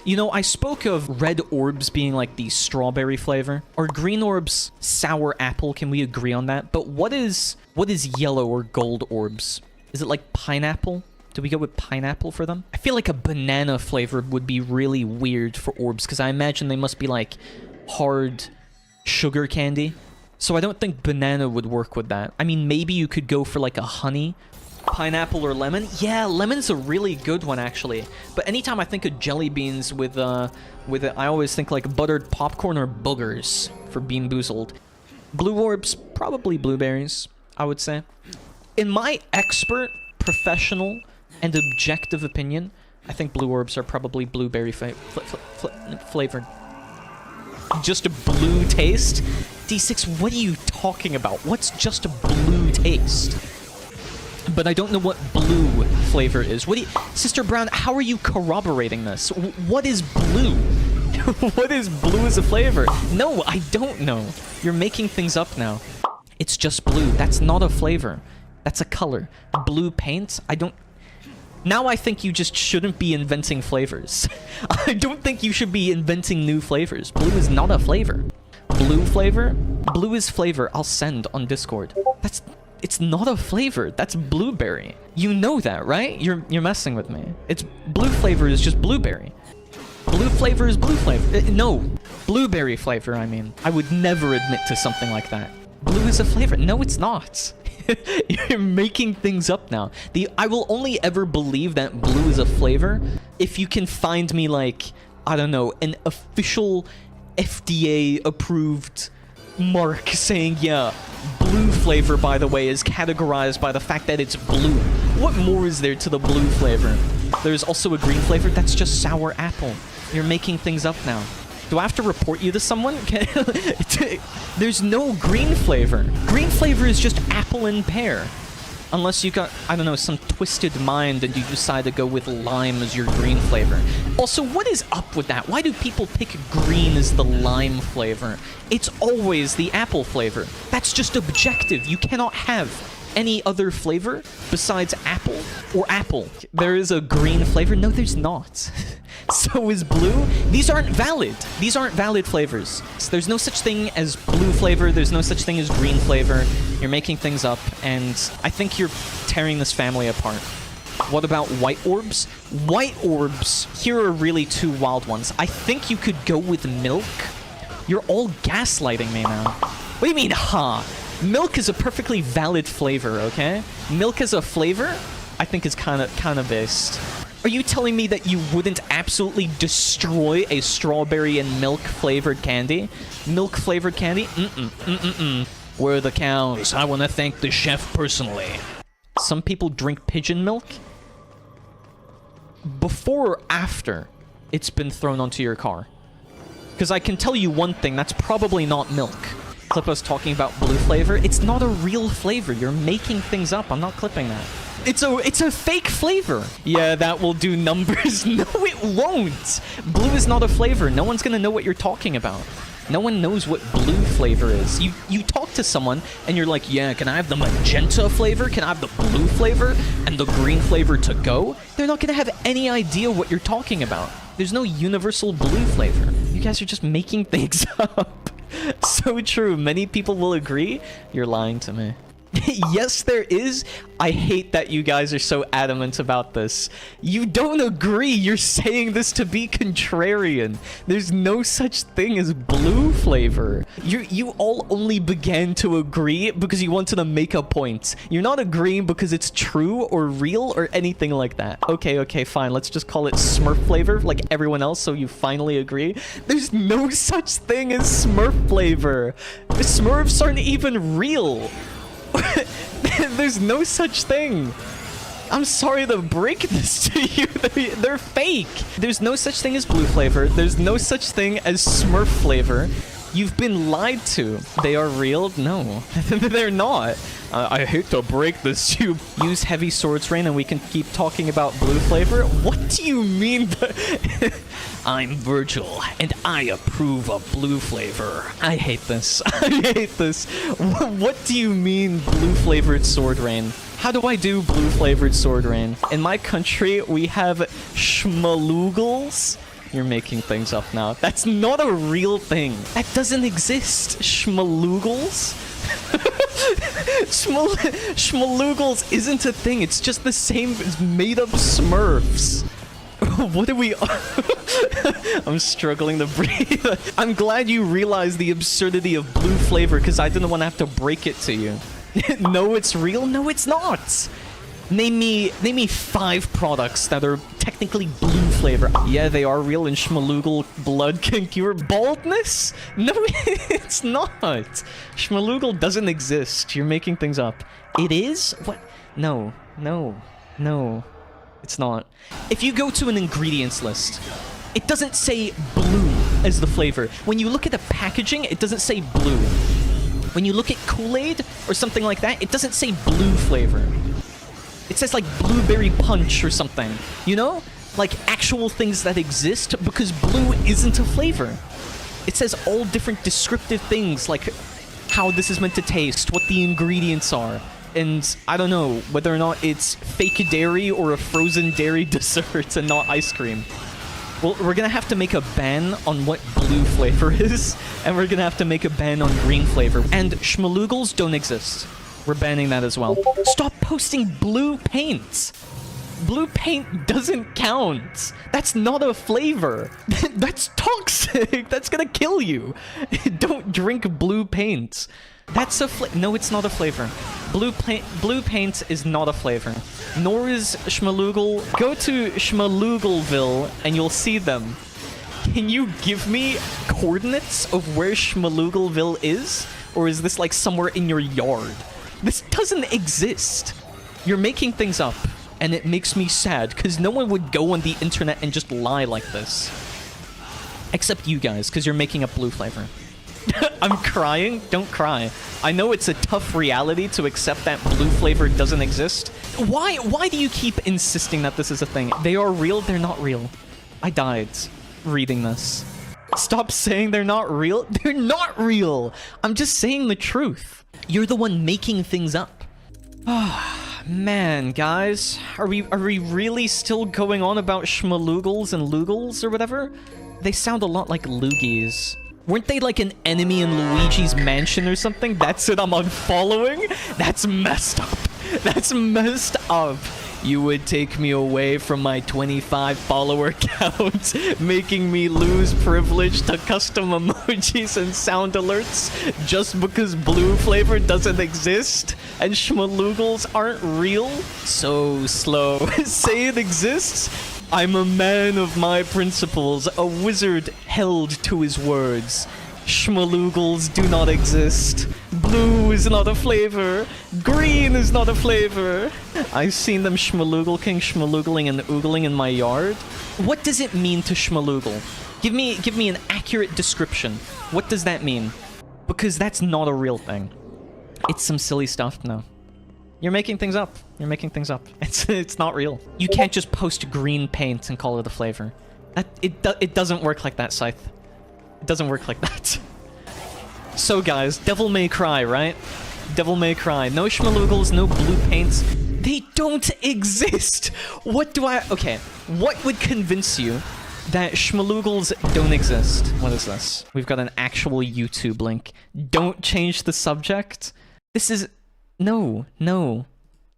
You know, I spoke of red orbs being like the strawberry flavor, or green orbs sour apple. Can we agree on that? But what is yellow or gold orbs? Is it like pineapple? Do we go with pineapple for them? I feel like a banana flavor would be really weird for orbs, because I imagine they must be like hard sugar candy. So I don't think banana would work with that. I mean, maybe you could go for like a honey, pineapple, or lemon. Yeah, lemon's a really good one, actually. But anytime I think of jelly beans with it, I always think like buttered popcorn or boogers for Bean Boozled. Blue orbs, probably blueberries, I would say. In my expert, professional, and objective opinion, I think blue orbs are probably blueberry flavored. Just a blue taste? D6, what are you talking about? What's just a blue taste? But I don't know what blue flavor is. What do you... Sister Brown, how are you corroborating this? What is blue? What is blue as a flavor? No, I don't know. You're making things up now. It's just blue. That's not a flavor. That's a color. Blue paint? I don't... Now I think you just shouldn't be inventing flavors. I don't think you should be inventing new flavors. Blue is not a flavor. Blue flavor? Blue is flavor. I'll send on Discord. It's not a flavor. That's blueberry. You know that, right? You're messing with me. It's blue flavor is just blueberry. Blue flavor is blue flavor. No, blueberry flavor, I mean. I would never admit to something like that. Blue is a flavor. No, it's not. You're making things up now. I will only ever believe that blue is a flavor if you can find me, like, I don't know, an official FDA approved mark saying, yeah, blue flavor, by the way, is categorized by the fact that it's blue. What more is there to the blue flavor? There's also a green flavor. That's just sour apple. You're making things up now. Do I have to report you to someone? There's no green flavor. Green flavor is just apple and pear. Unless you got, I don't know, some twisted mind and you decide to go with lime as your green flavor. Also, what is up with that? Why do people pick green as the lime flavor? It's always the apple flavor. That's just objective. You cannot have any other flavor besides apple or apple. There is a green flavor? No, there's not. So is blue. These aren't valid. These aren't valid flavors. So there's no such thing as blue flavor. There's no such thing as green flavor. You're making things up, and I think you're tearing this family apart. What about white orbs? White orbs, here are really two wild ones. I think you could go with milk. You're all gaslighting me now. What do you mean, huh? Milk is a perfectly valid flavor, okay? Milk as a flavor, I think is kind of based. Are you telling me that you wouldn't absolutely destroy a strawberry and milk flavored candy? Milk flavored candy? Where are the cows? I want to thank the chef personally. Some people drink pigeon milk before or after it's been thrown onto your car. Because I can tell you one thing, that's probably not milk. Clippo's talking about blue flavor. It's not a real flavor. You're making things up. I'm not clipping that. It's a fake flavor. Yeah, that will do numbers. No, it won't. Blue is not a flavor. No one's gonna know what you're talking about. No one knows what blue flavor is. You talk to someone and you're like, yeah, can I have the magenta flavor? Can I have the blue flavor and the green flavor to go? They're not gonna have any idea what you're talking about. There's no universal blue flavor. You guys are just making things up. So true. Many people will agree. You're lying to me. Yes, there is. I hate that you guys are so adamant about this. You don't agree. You're saying this to be contrarian. There's no such thing as blue flavor. You all only began to agree because you wanted to make a point. You're not agreeing because it's true or real or anything like that. Okay, fine. Let's just call it Smurf flavor like everyone else so you finally agree. There's no such thing as Smurf flavor. The Smurfs aren't even real. There's no such thing. I'm sorry to break this to you. They're fake. There's no such thing as blue flavor. There's no such thing as Smurf flavor. You've been lied to. They are real? No, they're not. I hate to break this to you. Use heavy swords rain and we can keep talking about blue flavor? What do you mean? I'm Virgil, and I approve of blue flavor. I hate this. I hate this. What do you mean blue flavored sword rain? How do I do blue flavored sword rain? In my country, we have schmalugels. You're making things up now. That's not a real thing. That doesn't exist. Schmaloogles? Schmaloogles isn't a thing. It's just the same as made-up Smurfs. What are we... I'm struggling to breathe. I'm glad you realize the absurdity of Blue Flavour, because I didn't want to have to break it to you. No, it's real? No, it's not. Name me 5 products that are technically Blue Flavour. Yeah, they are real, and Schmaloogle blood can cure baldness? No, it's not. Schmaloogle doesn't exist. You're making things up. It is? What? No. It's not. If you go to an ingredients list, it doesn't say blue as the flavor. When you look at the packaging, it doesn't say blue. When you look at Kool-Aid or something like that, it doesn't say blue flavor. It says like blueberry punch or something, you know? Like actual things that exist, because blue isn't a flavor. It says all different descriptive things, like how this is meant to taste, what the ingredients are, and I don't know whether or not it's fake dairy or a frozen dairy dessert and not ice cream. Well, we're gonna have to make a ban on what blue flavor is, and we're gonna have to make a ban on green flavor. And schmaloogles don't exist. We're banning that as well. Stop posting blue paint. Blue paint doesn't count. That's not a flavor. That's toxic. That's gonna kill you. Don't drink blue paint. That's a no, it's not a flavor. Blue paint is not a flavor. Nor is schmaloogle. Go to Schmaloogleville and you'll see them. Can you give me coordinates of where Schmaloogleville is? Or is this like somewhere in your yard? This doesn't exist. You're making things up, and it makes me sad, because no one would go on the internet and just lie like this. Except you guys, because you're making up blue flavor. I'm crying? Don't cry. I know it's a tough reality to accept that blue flavor doesn't exist. Why do you keep insisting that this is a thing? They are real, they're not real. I died reading this. Stop saying they're not real. They're not real. I'm just saying the truth. You're the one making things up. Ah, man, guys. Are we really still going on about schmaloogles and loogles or whatever? They sound a lot like loogies. Weren't they like an enemy in Luigi's Mansion or something? That's it, I'm unfollowing? That's messed up. That's messed up. You would take me away from my 25 follower count, making me lose privilege to custom emojis and sound alerts just because blue flavor doesn't exist and schmaloogles aren't real? So slow. Say it exists? I'm a man of my principles, a wizard held to his words. Schmaloogles do not exist. Blue is not a flavor. Green is not a flavor. I've seen them schmaloogling and oogling in my yard. What does it mean to schmaloogle? Give me an accurate description. What does that mean? Because that's not a real thing. It's some silly stuff now. You're making things up. You're making things up. It's not real. You can't just post green paint and call it a flavor. It doesn't work like that, Scythe. It doesn't work like that. So guys, Devil May Cry, right? Devil May Cry. No schmaloogles, no blue paints. They don't exist! Okay, what would convince you that schmaloogles don't exist? What is this? We've got an actual YouTube link. Don't change the subject. This is... No.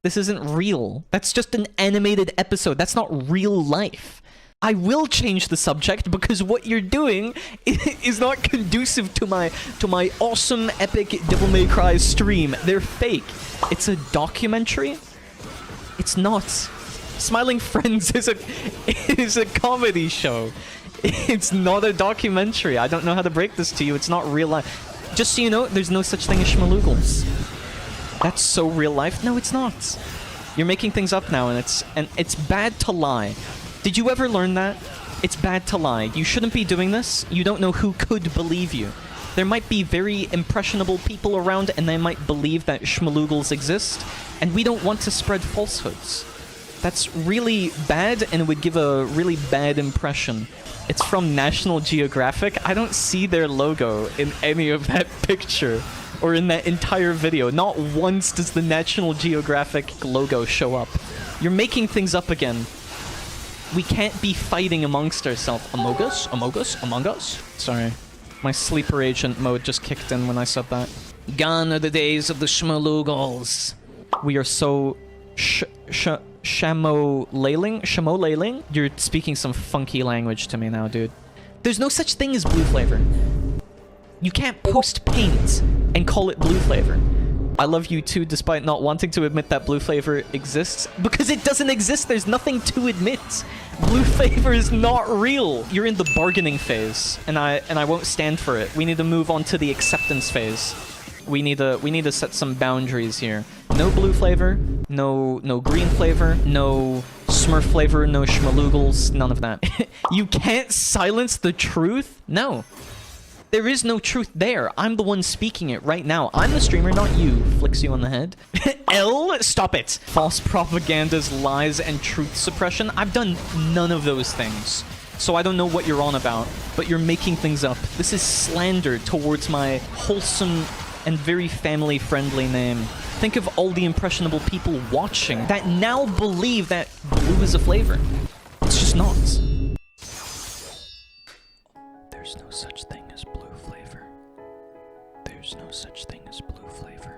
This isn't real. That's just an animated episode. That's not real life. I will change the subject because what you're doing is not conducive to my awesome epic Devil May Cry stream. They're fake. It's a documentary? It's not. Smiling Friends is a comedy show. It's not a documentary. I don't know how to break this to you. It's not real life. Just so you know, there's no such thing as schmaloogles. That's so real life. No, it's not. You're making things up now, and it's bad to lie. Did you ever learn that? It's bad to lie. You shouldn't be doing this. You don't know who could believe you. There might be very impressionable people around, and they might believe that schmaloogles exist, and we don't want to spread falsehoods. That's really bad, and it would give a really bad impression. It's from National Geographic. I don't see their logo in any of that picture. Or in that entire video. Not once does the National Geographic logo show up. You're making things up again. We can't be fighting amongst ourselves. Among us? Among us? Among us? Sorry. My sleeper agent mode just kicked in when I said that. Gone are the days of the schmalugals. We are so Shamo-laling? You're speaking some funky language to me now, dude. There's no such thing as Blue Flavour. You can't post paint and call it Blue Flavour. I love you too, despite not wanting to admit that Blue Flavour exists. Because it doesn't exist, there's nothing to admit. Blue Flavour is not real. You're in the bargaining phase, and I won't stand for it. We need to move on to the acceptance phase. We need to set some boundaries here. No Blue Flavour, no green flavour, no Smurf flavour, no schmalugals, none of that. You can't silence the truth? No. There is no truth there. I'm the one speaking it right now. I'm the streamer, not you. Flicks you on the head. L? Stop it. False propagandas, lies, and truth suppression. I've done none of those things. So I don't know what you're on about, but you're making things up. This is slander towards my wholesome and very family-friendly name. Think of all the impressionable people watching that now believe that blue is a flavor. It's just not. There's no such thing as Blue Flavour. There's no such thing as Blue Flavour.